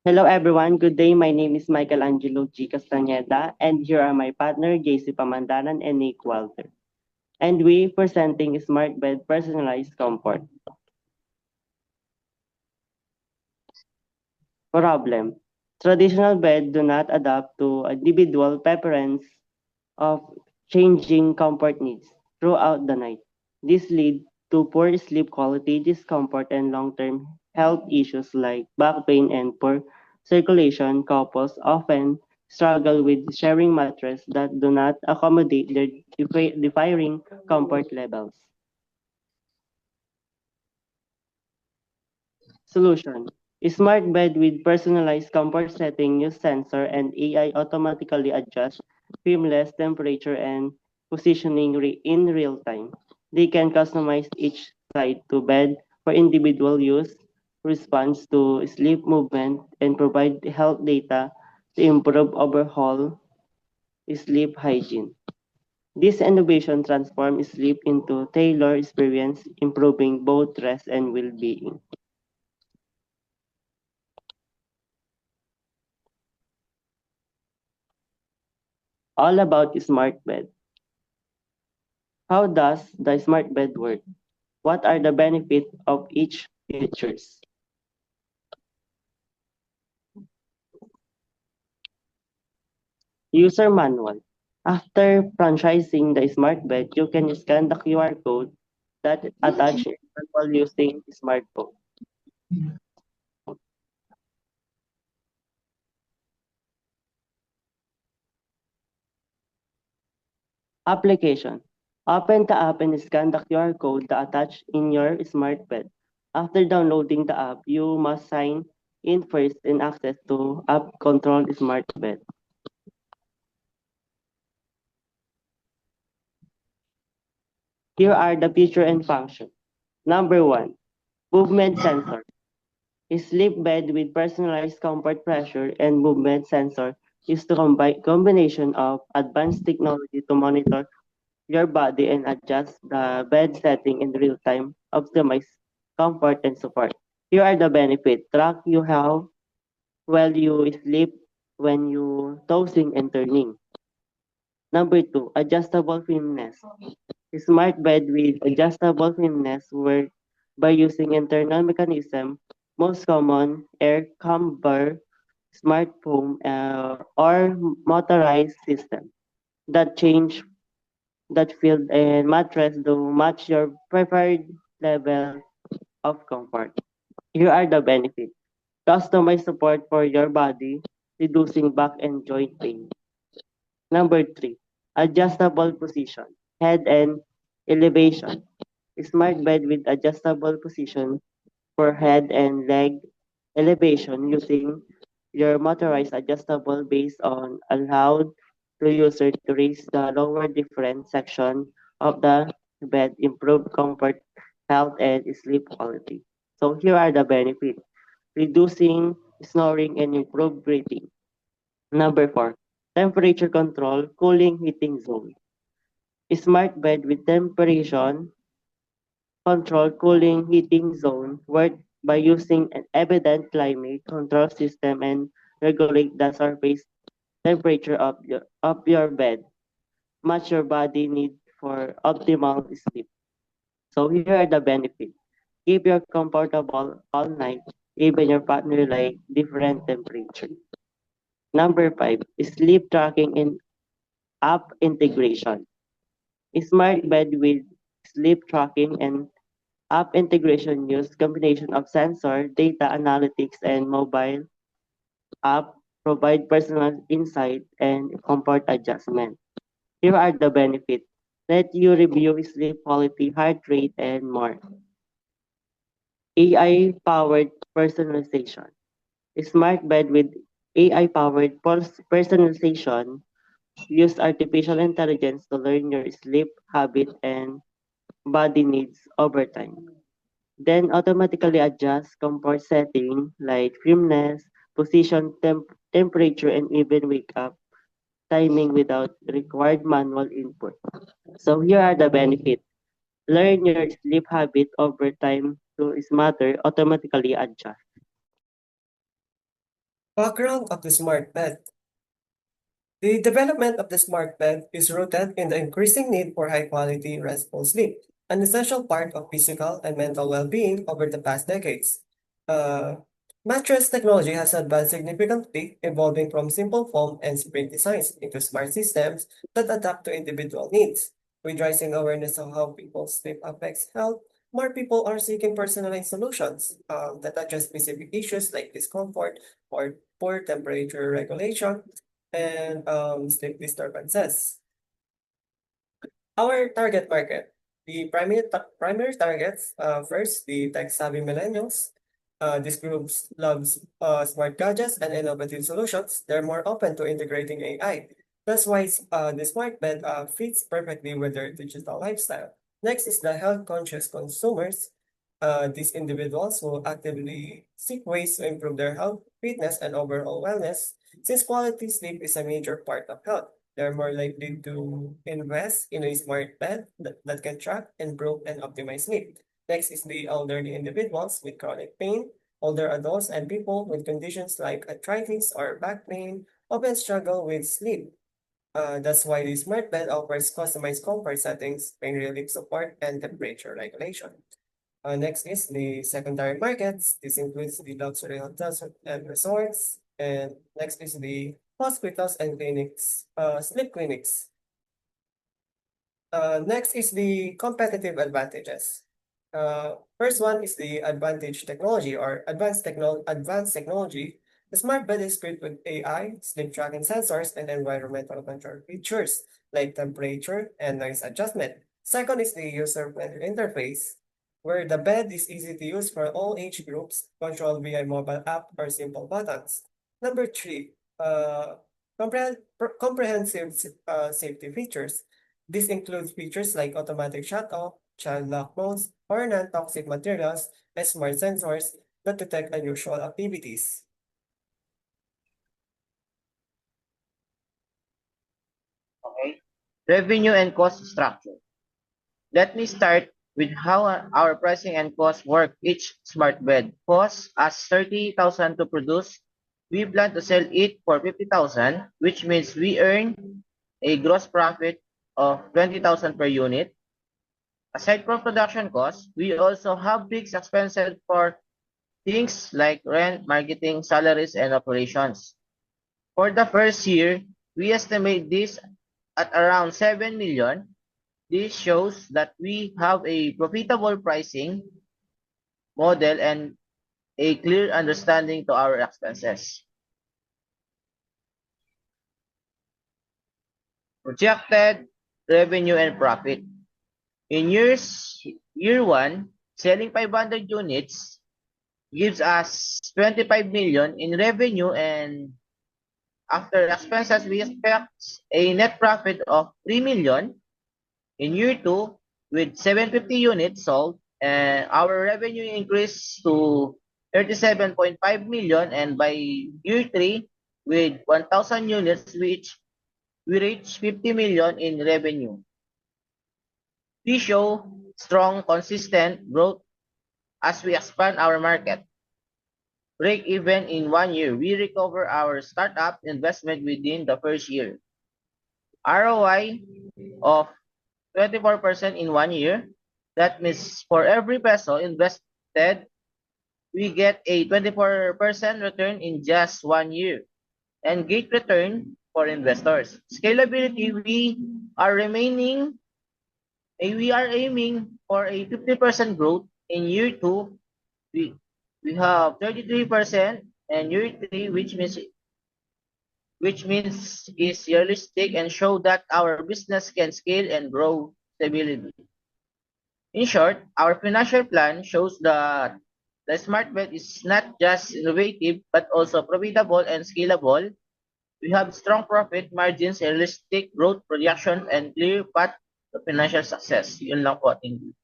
Hello everyone, good day. My name is Michelangelo G. Castañeda and here are my partner JC Pamandaran and Nick Walter. And we presenting Smart Bed Personalized Comfort. Problem. Traditional bed do not adapt to individual preference of changing comfort needs throughout the night. This leads to poor sleep quality, discomfort, and long-term health issues like back pain and poor circulation. Couples often struggle with sharing mattresses that do not accommodate their differing comfort levels. Solution. A smart bed with personalized comfort setting use sensor and AI automatically adjust firmness, temperature, and positioning in real time. They can customize each side to bed for individual use, response to sleep movement, and provide health data to improve overall sleep hygiene. This innovation transforms sleep into tailored experience, improving both rest and well-being. All about smart bed. How does the smart bed work? What are the benefits of each features? User manual. After franchising the smart bed, you can scan the QR code that attach while using smartphone. Application. Open the app and scan the QR code that attached in your smart bed. After downloading the app, you must sign in first and access to app control smart bed. Here are the feature and function. Number one, movement sensor. A sleep bed with personalized comfort pressure and movement sensor is the combination of advanced technology to monitor your body and adjust the bed setting in real time, optimize comfort and support. Here are the benefits. Track you how well you sleep when you tossing and turning. Number two, adjustable firmness. Smart bed with adjustable firmness work by using internal mechanism, most common air camber, smart foam, or motorized system that change that field and mattress to match your preferred level of comfort. Here are the benefits. Customized support for your body, reducing back and joint pain. Number three, adjustable position, head and elevation. Smart bed with adjustable position for head and leg elevation using your motorized adjustable based on allowed to user to raise the lower different section of the bed, improve comfort, health, and sleep quality. So here are the benefits. Reducing snoring and improve breathing. Number four, temperature control, cooling heating zone. Smart bed with temperature control cooling heating zone work by using an evident climate control system and regulate the surface temperature of your bed. Match your body need for optimal sleep. So here are the benefits. Keep you comfortable all night, even your partner like different temperature. Number five, sleep tracking and app integration. Smart bed with sleep tracking and app integration use combination of sensor, data analytics, and mobile app provide personal insight and comfort adjustment. Here are the benefits. Let you review sleep quality, heart rate, and more. AI-powered personalization. Smart bed with AI-powered personalization use artificial intelligence to learn your sleep habit and body needs over time. Then automatically adjust comfort setting like firmness, position, temperature, and even wake up timing without required manual input. So here are the benefits. Learn your sleep habit over time to smarter automatically adjust. Background of the smart bed. The development of the smart bed is rooted in the increasing need for high-quality, restful sleep, an essential part of physical and mental well-being over the past decades. Uh, Mattress technology has advanced significantly, evolving from simple foam and spring designs into smart systems that adapt to individual needs. With rising awareness of how people's sleep affects health, more people are seeking personalized solutions that address specific issues like discomfort or poor temperature regulation and sleep disturbances. Our target market, the primary targets, first, the tech-savvy millennials. This group loves smart gadgets and innovative solutions. They're more open to integrating AI. That's why the smart bed fits perfectly with their digital lifestyle. Next is the health-conscious consumers. These individuals will actively seek ways to improve their health, fitness, and overall wellness. Since quality sleep is a major part of health, they're more likely to invest in a smart bed that can track, improve, and optimize sleep. Next is the elderly individuals with chronic pain. Older adults and people with conditions like arthritis or back pain often struggle with sleep. That's why the smart bed offers customized comfort settings, pain relief support, and temperature regulation. Next is the secondary markets. This includes the luxury hotels and resorts. And next is the hospitals and clinics, sleep clinics. Next is the competitive advantages. First one is the advantage technology or advanced technology. The smart bed is equipped with AI, sleep tracking sensors, and environmental control features like temperature and noise adjustment. Second is the user-friendly interface, where the bed is easy to use for all age groups, controlled via mobile app or simple buttons. Number three, comprehensive safety features. This includes features like automatic shut-off, child lock modes, or non-toxic materials and smart sensors that detect unusual activities. Okay. Revenue and cost structure. Let me start with how our pricing and cost work. Each smart bed costs us 30,000 to produce. We plan to sell it for 50,000, which means we earn a gross profit of 20,000 per unit. Aside from production costs, we also have fixed expenses for things like rent, marketing, salaries, and operations. For the first year, we estimate this at around 7 million. This shows that we have a profitable pricing model and a clear understanding to our expenses. Projected revenue and profit. In year 1, selling 500 units gives us 25 million in revenue, and after expenses we expect a net profit of 3 million. In year 2, with 750 units sold, and our revenue increased to 37.5 million, and by year 3, with 1,000 units, we reach 50 million in revenue. We show strong, consistent growth as we expand our market. Break even in 1 year. We recover our startup investment within the first year. ROI of 24% in 1 year. That means for every peso invested, we get a 24% return in just 1 year. And great return for investors. Scalability, we are aiming for a 50% growth in year 2. We have 33% and year 3, which means is realistic and show that our business can scale and grow stability. In short, our financial plan shows that the smart bed is not just innovative but also profitable and scalable. We have strong profit margins, realistic growth projections, and clear path to financial success. Yun lang po, thank you.